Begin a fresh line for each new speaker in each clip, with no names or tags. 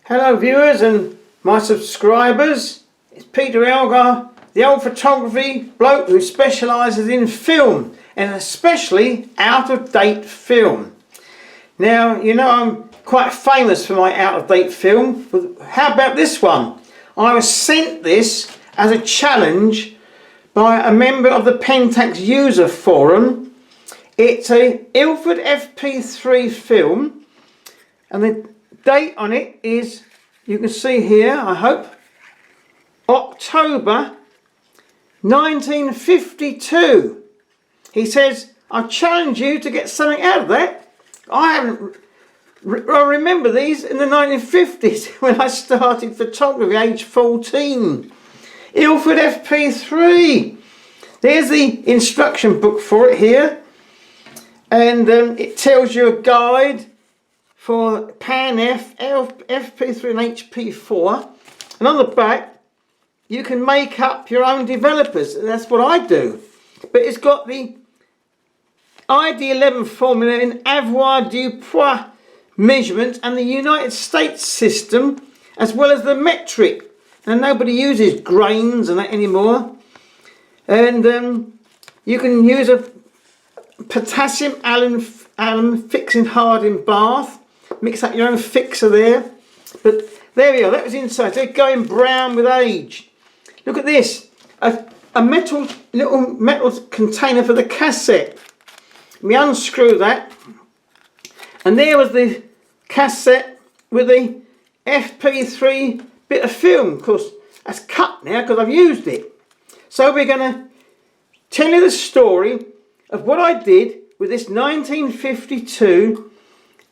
Hello viewers and my subscribers, it's Peter Elgar, the old photography bloke who specialises in film and especially out-of-date film. Now you know I'm quite famous for my out-of-date film, but how about this one? I was sent this as a challenge by a member of the Pentax user forum. It's a Ilford FP3 film and the date on it is, you can see here, I hope, October 1952. He says, I challenge you to get something out of that. I remember these in the 1950s when I started photography, age 14. Ilford FP3. There's the instruction book for it here, and it tells you a guide for Pan F, FP3 and HP4, and on the back you can make up your own developers. That's what I do. But it's got the ID11 formula in avoirdupois measurement and the United States system, as well as the metric. And nobody uses grains and that anymore. And you can use a potassium alum fixing hard in bath. Mix up your own fixer there. But there we are, that was inside. They're going brown with age. Look at this, a little metal container for the cassette. We unscrew that, and there was the cassette with the FP3 bit of film. Of course, that's cut now because I've used it. So we're going to tell you the story of what I did with this 1952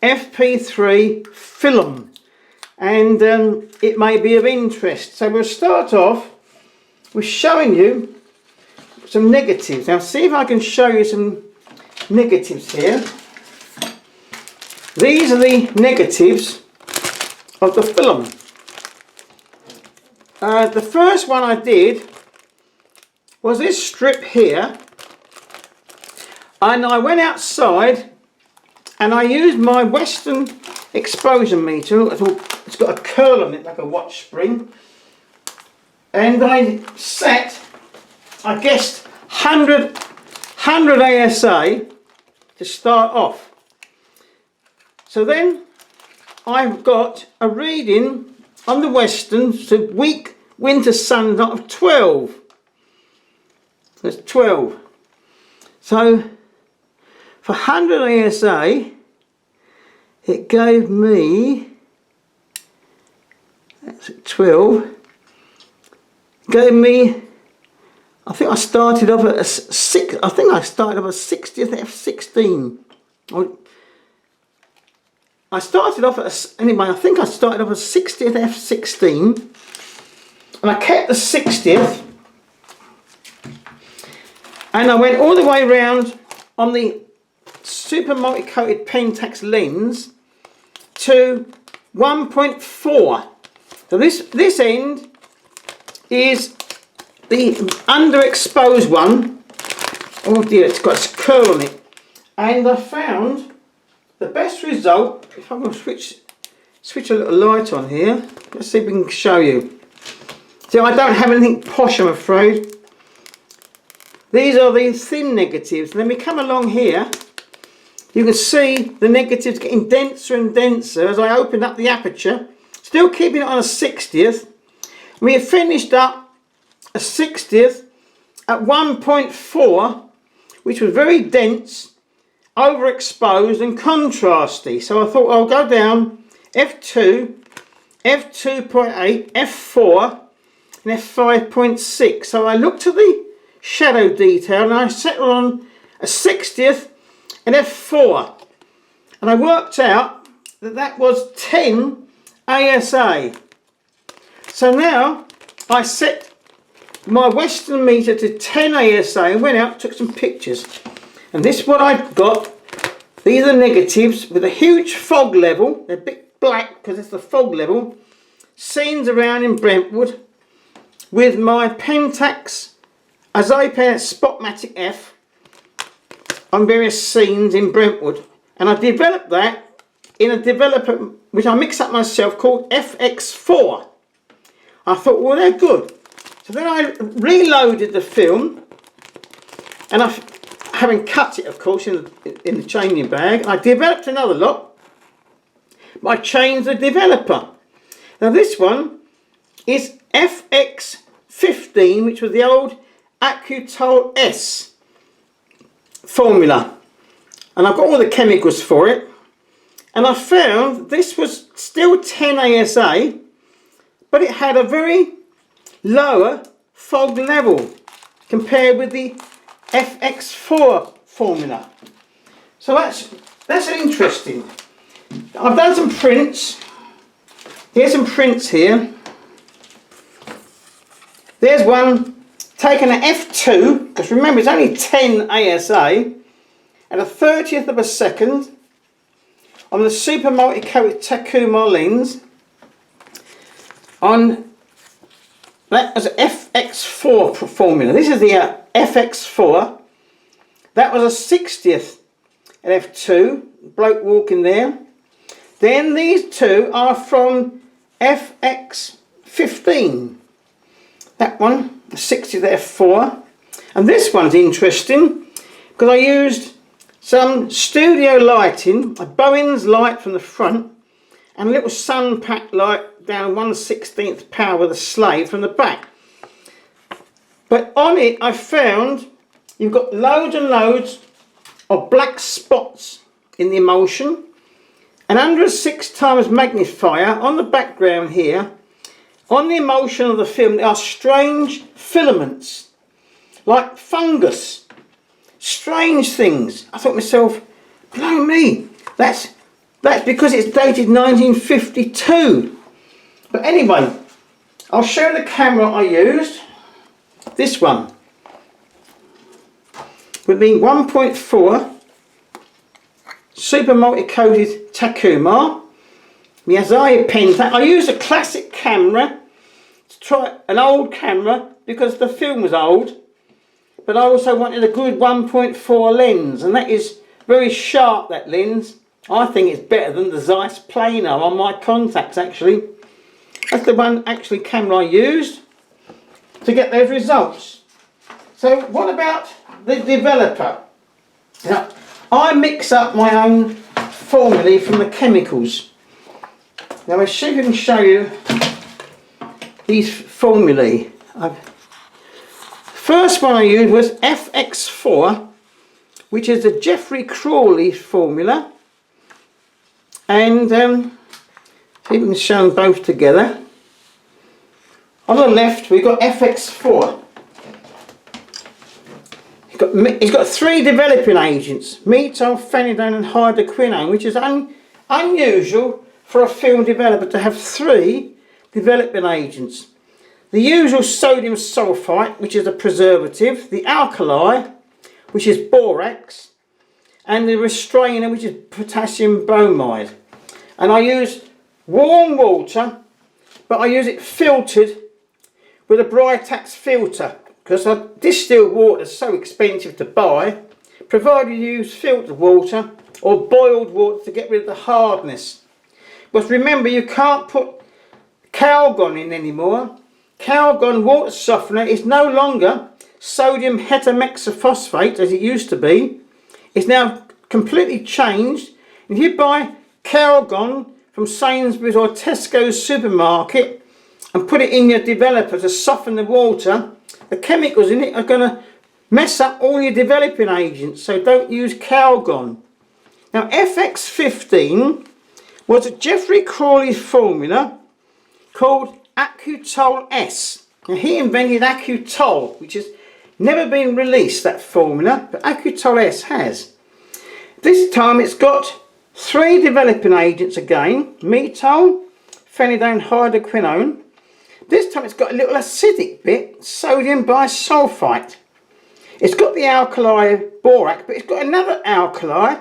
FP3 film, and it may be of interest. So we'll start off with showing you some negatives. Now see if I can show you some negatives here. These are the negatives of the film. The first one I did was this strip here, and I went outside and I used my Western exposure meter. It's got a curl on it like a watch spring, and I set, I guessed, 100 ASA to start off. So then I've got a reading on the Western, so weak winter sun of 12. That's 12. So for 100 ASA, it gave me, that's 12, gave me, I think I started off at a 60th F16. I started off at anyway, I think I started off at 60th F16, and I kept the 60th, and I went all the way around on the super multi-coated Pentax lens to 1.4. So this end is the underexposed one. Oh dear, it's got a curl on it. And I found the best result, if I'm going to switch a little light on here, let's see if we can show you. So I don't have anything posh, I'm afraid. These are the thin negatives. And then we come along here, you can see the negatives getting denser and denser as I open up the aperture, still keeping it on a 60th. We have finished up a 60th at 1.4, which was very dense, overexposed and contrasty. So I thought I'll go down F2, F2.8, F4 and F5.6. So I looked at the shadow detail and I settled on a 60th and F4, and I worked out that that was 10 ASA. So now I set my Western meter to 10 ASA and went out, took some pictures, and this is what I've got. These are negatives with a huge fog level. They're a bit black because it's the fog level. Scenes around in Brentwood with my Pentax Azapan Spotmatic F on various scenes in Brentwood, and I developed that in a developer which I mix up myself called FX4. I thought, well, they're good. So then I reloaded the film, and having cut it, of course, in the changing bag, I developed another lot, but I changed the developer. Now this one is FX15, which was the old Acutol S formula, and I've got all the chemicals for it, and I found this was still 10 ASA, but it had a very lower fog level compared with the FX4 formula. So that's interesting. I've done some prints. Here's some prints here. There's one taken at F2, because remember it's only 10 ASA, at a 30th of a second on the super multi-coated Takuma lens. On that was an FX4 formula. This is the FX4. That was a 60th at F2. Bloke walking there. Then these two are from FX15. That one, the 60th at F4. And this one's interesting because I used some studio lighting, a Bowen's light from the front, and a little sun pack light down 1/16th power with a slave from the back. But on it I found you've got loads and loads of black spots in the emulsion, and under a 6x magnifier on the background here, on the emulsion of the film, there are strange filaments like fungus, strange things. I thought to myself, blow me, that's because it's dated 1952. But anyway, I'll show the camera I used. This one with the 1.4 super multi-coated Takuma Miyazaki pen. I used a classic camera to try an old camera because the film was old, but I also wanted a good 1.4 lens, and that is very sharp, that lens. I think it's better than the Zeiss Plano on my contacts actually. That's the one actually camera I used to get those results. So what about the developer? Now, I mix up my own formulae from the chemicals. Now I'll see if I can show you these formulae. First one I used was FX4, which is the Jeffrey Crawley formula, and see if we can show them both together. On the left we've got FX4. It's got 3 developing agents: methyl, phenidone and hydroquinone, which is unusual for a film developer to have 3 developing agents. The usual sodium sulfite, which is a preservative, the alkali, which is borax, and the restrainer, which is potassium bromide. And I use warm water, but I use it filtered with a Britax filter, because distilled water is so expensive to buy, provided you use filtered water or boiled water to get rid of the hardness. But remember, you can't put Calgon in anymore. Calgon water softener is no longer sodium heterohexaphosphate as it used to be. It's now completely changed. If you buy Calgon from Sainsbury's or Tesco's supermarket and put it in your developer to soften the water, the chemicals in it are going to mess up all your developing agents, so don't use Calgon. Now FX15 was a Jeffrey Crawley formula called Acutol S. Now he invented Acutol, which has never been released, that formula, but Acutol S has. This time it's got 3 developing agents again: methyl, phenidone, hydroquinone. This time it's got a little acidic bit, sodium bisulfite. It's got the alkali borax, but it's got another alkali,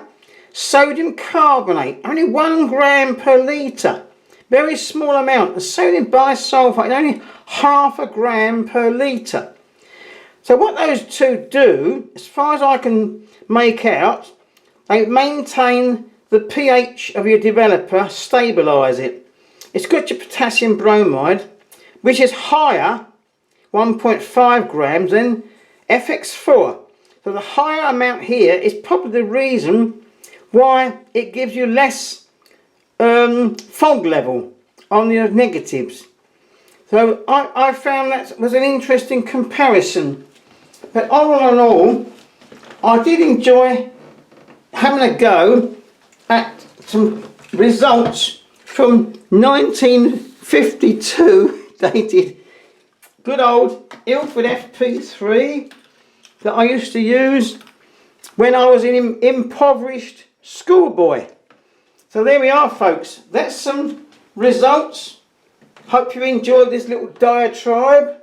sodium carbonate, only 1 gram per litre. Very small amount. The sodium bisulfite is only ½ a gram per litre. So what those two do, as far as I can make out, they maintain the pH of your developer, stabilise it. It's got your potassium bromide, which is higher, 1.5 grams, than FX4. So the higher amount here is probably the reason why it gives you less fog level on your negatives. So I found that was an interesting comparison. But all in all, I did enjoy having a go at some results from 1952 dated good old Ilford FP3 that I used to use when I was an impoverished schoolboy. So there we are, folks. That's some results. Hope you enjoyed this little diatribe.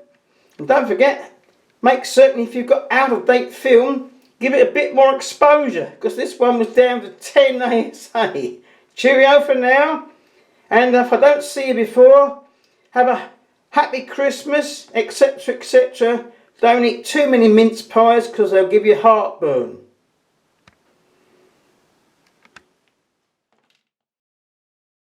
And don't forget, make certain if you've got out-of-date film, give it a bit more exposure, because this one was down to 10 ASA. Cheerio for now. And if I don't see you before, have a happy Christmas, etc., etc. Don't eat too many mince pies because they'll give you heartburn.